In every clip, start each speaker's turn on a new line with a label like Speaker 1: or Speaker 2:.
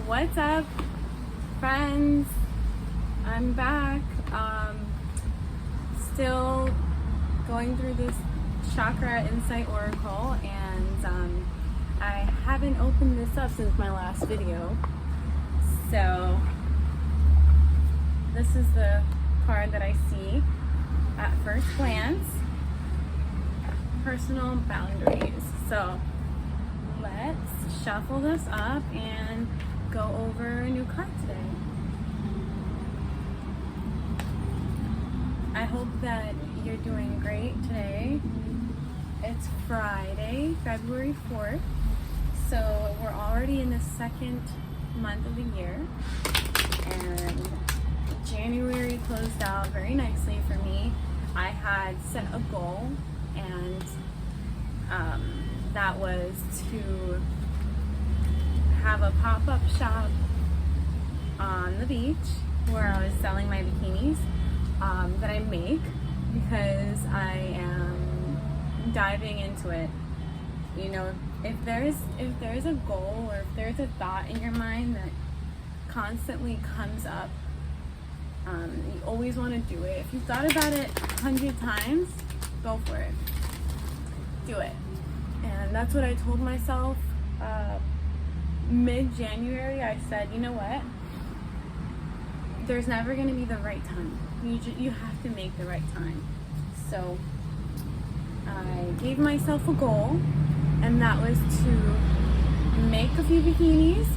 Speaker 1: What's up, friends? I'm back. Still going through this Chakra Insight Oracle, and I haven't opened this up since my last video. So this is the card that I see at first glance. Personal boundaries. So let's shuffle this up and go over a new card today. I hope that you're doing great today. It's Friday, February 4th. So we're already in the second month of the year. And January closed out very nicely for me. I had set a goal, and that was to have a pop-up shop on the beach where I was selling my bikinis that I make, because I am diving into it. You know, if there's a goal, or if there's a thought in your mind that constantly comes up, you always want to do it. If you thought about it 100 times, go for it. Do it. And that's what I told myself mid-January. I said, you know what? There's never going to be the right time. You have to make the right time. So I gave myself a goal, and that was to make a few bikinis,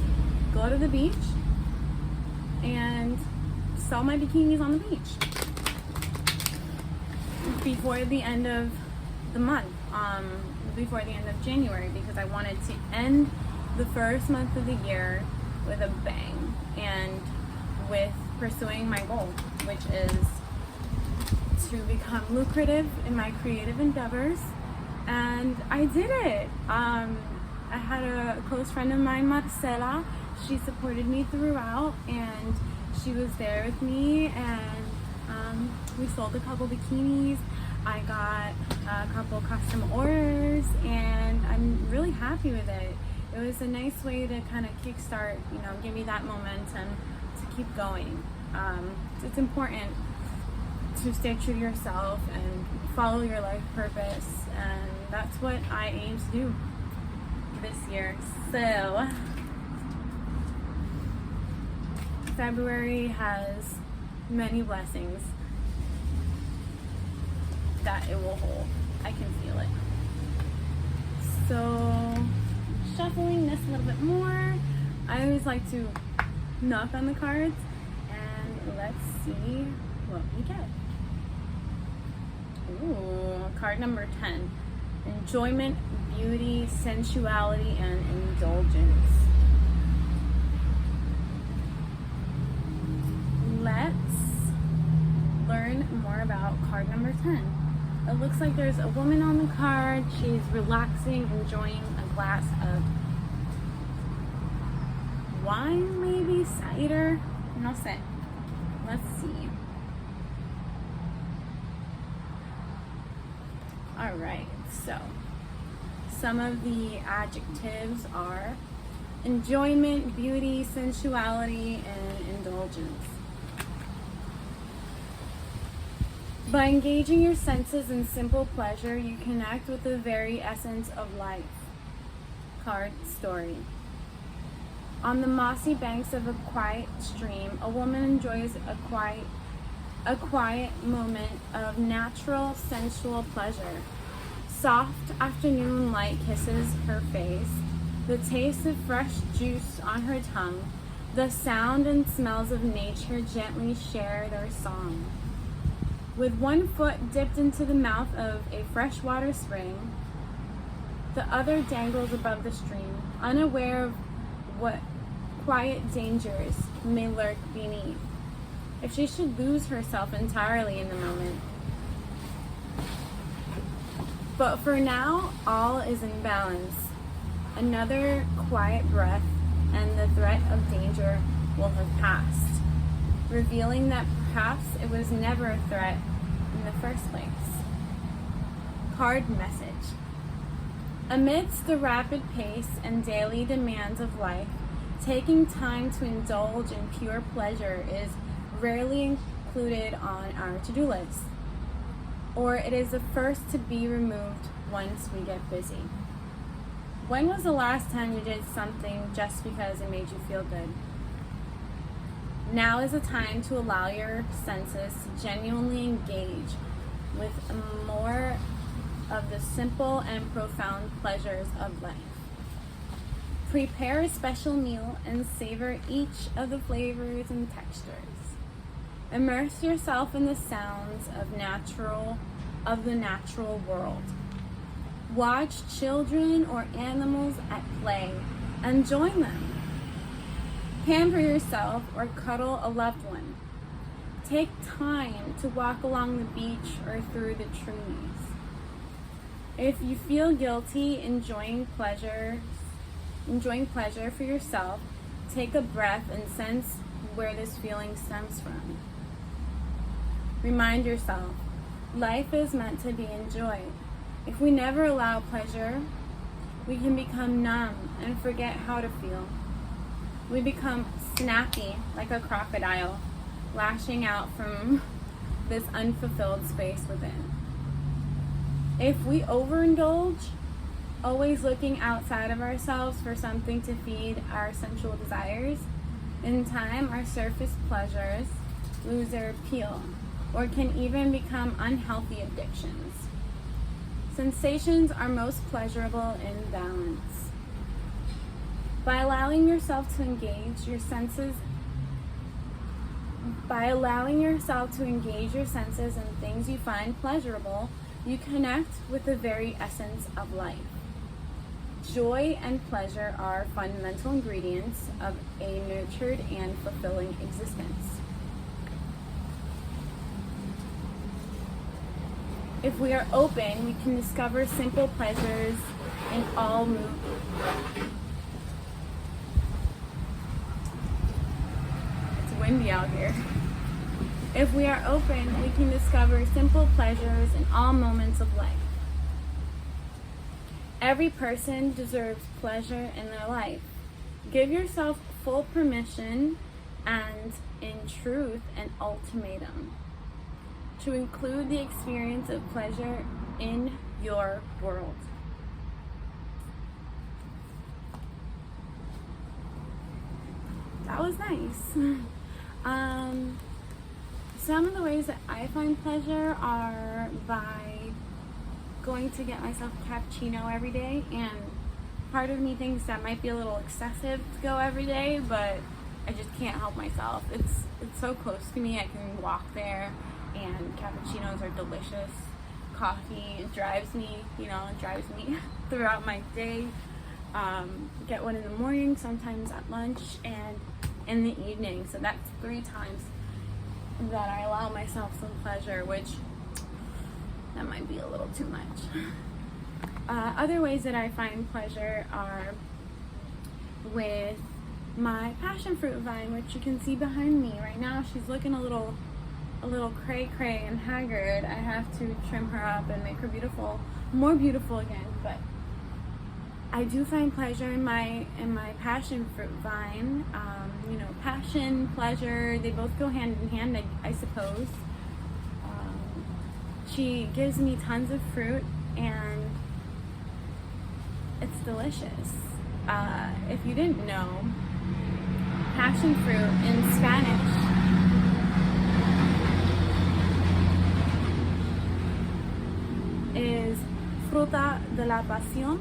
Speaker 1: go to the beach, and sell my bikinis on the beach before the end of the month, before the end of January, because I wanted to end the first month of the year with a bang and with pursuing my goal, which is to become lucrative in my creative endeavors. And I did it. I had a close friend of mine, Marcela. She supported me throughout, and she was there with me, and we sold a couple bikinis. I got a couple custom orders, and I'm really happy with it. It was a nice way to kind of kickstart, give me that momentum to keep going. It's important to stay true to yourself and follow your life purpose, and that's what I aim to do this year. So February has many blessings that it will hold. I can feel it. So shuffling this a little bit more, I always like to knock on the cards, and let's see what we get. Ooh, card number 10. Enjoyment, beauty, sensuality, and indulgence. Let's learn more about card number 10. It looks like there's a woman on the card. She's relaxing, enjoying a glass of wine, maybe cider. No sé. Let's see. All right, so some of the adjectives are enjoyment, beauty, sensuality, and indulgence. By engaging your senses in simple pleasure, you connect with the very essence of life. Card story. On the mossy banks of a quiet stream, a woman enjoys a quiet moment of natural, sensual pleasure. Soft afternoon light kisses her face, the taste of fresh juice on her tongue, the sound and smells of nature gently share their song. With one foot dipped into the mouth of a freshwater spring, the other dangles above the stream, unaware of what quiet dangers may lurk beneath, if she should lose herself entirely in the moment. But for now, all is in balance. Another quiet breath, and the threat of danger will have passed, revealing that perhaps it was never a threat in the first place. Card message. Amidst the rapid pace and daily demands of life, Taking time to indulge in pure pleasure is rarely included on our to-do list, or it is the first to be removed once we get busy. When was the last time you did something just because it made you feel good? Now is the time to allow your senses to genuinely engage with more of the simple and profound pleasures of life. Prepare a special meal and savor each of the flavors and textures. Immerse yourself in the sounds of the natural world. Watch children or animals at play and join them. Pamper yourself or cuddle a loved one. Take time to walk along the beach or through the trees. If you feel guilty enjoying pleasure for yourself, take a breath and sense where this feeling stems from. Remind yourself, life is meant to be enjoyed. If we never allow pleasure, we can become numb and forget how to feel. We become snappy like a crocodile, lashing out from this unfulfilled space within. If we overindulge, always looking outside of ourselves for something to feed our sensual desires, in time our surface pleasures lose their appeal or can even become unhealthy addictions. Sensations are most pleasurable in balance. By allowing yourself to engage your senses in things you find pleasurable, you connect with the very essence of life. Joy and pleasure are fundamental ingredients of a nurtured and fulfilling existence. If we are open, we can discover simple pleasures in all moods. It's windy out here. If we are open, we can discover simple pleasures in all moments of life. Every person deserves pleasure in their life. Give yourself full permission and, in truth, an ultimatum to include the experience of pleasure in your world. That was nice. Some of the ways that I find pleasure are by going to get myself a cappuccino every day, and part of me thinks that might be a little excessive to go every day, but I just can't help myself. It's so close to me. I can walk there, and cappuccinos are delicious. Coffee drives me throughout my day. Get one in the morning, sometimes at lunch, and in the evening. So that's 3 times that I allow myself some pleasure, which that might be a little too much. Other ways that I find pleasure are with my passion fruit vine, which you can see behind me right now. She's looking a little cray and haggard. I have to trim her up and make her more beautiful again. But I do find pleasure in my passion fruit vine. Passion, pleasure, they both go hand in hand, I suppose. She gives me tons of fruit, and it's delicious. If you didn't know, passion fruit in Spanish is fruta de la pasión,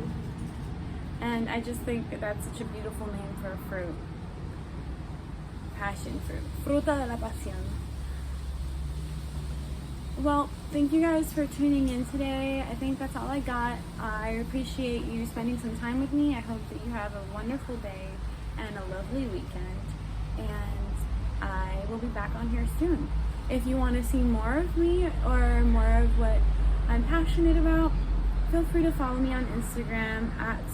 Speaker 1: and I just think that's such a beautiful name for a fruit. Passion fruit, fruta de la pasión. Well, thank you guys for tuning in today. I think that's all I got. I appreciate you spending some time with me. I hope that you have a wonderful day and a lovely weekend, and I will be back on here soon. If you want to see more of me or more of what I'm passionate about, feel free to follow me on Instagram at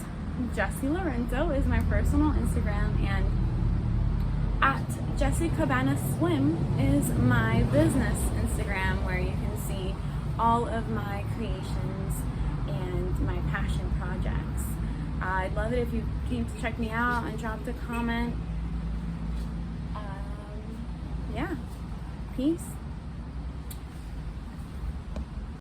Speaker 1: Jessie Lorenzo is my personal Instagram, and at Jessie Cabana Swim is my business Instagram, where you can see all of my creations and my passion projects. I'd love it if you came to check me out and dropped a comment. Yeah. Peace.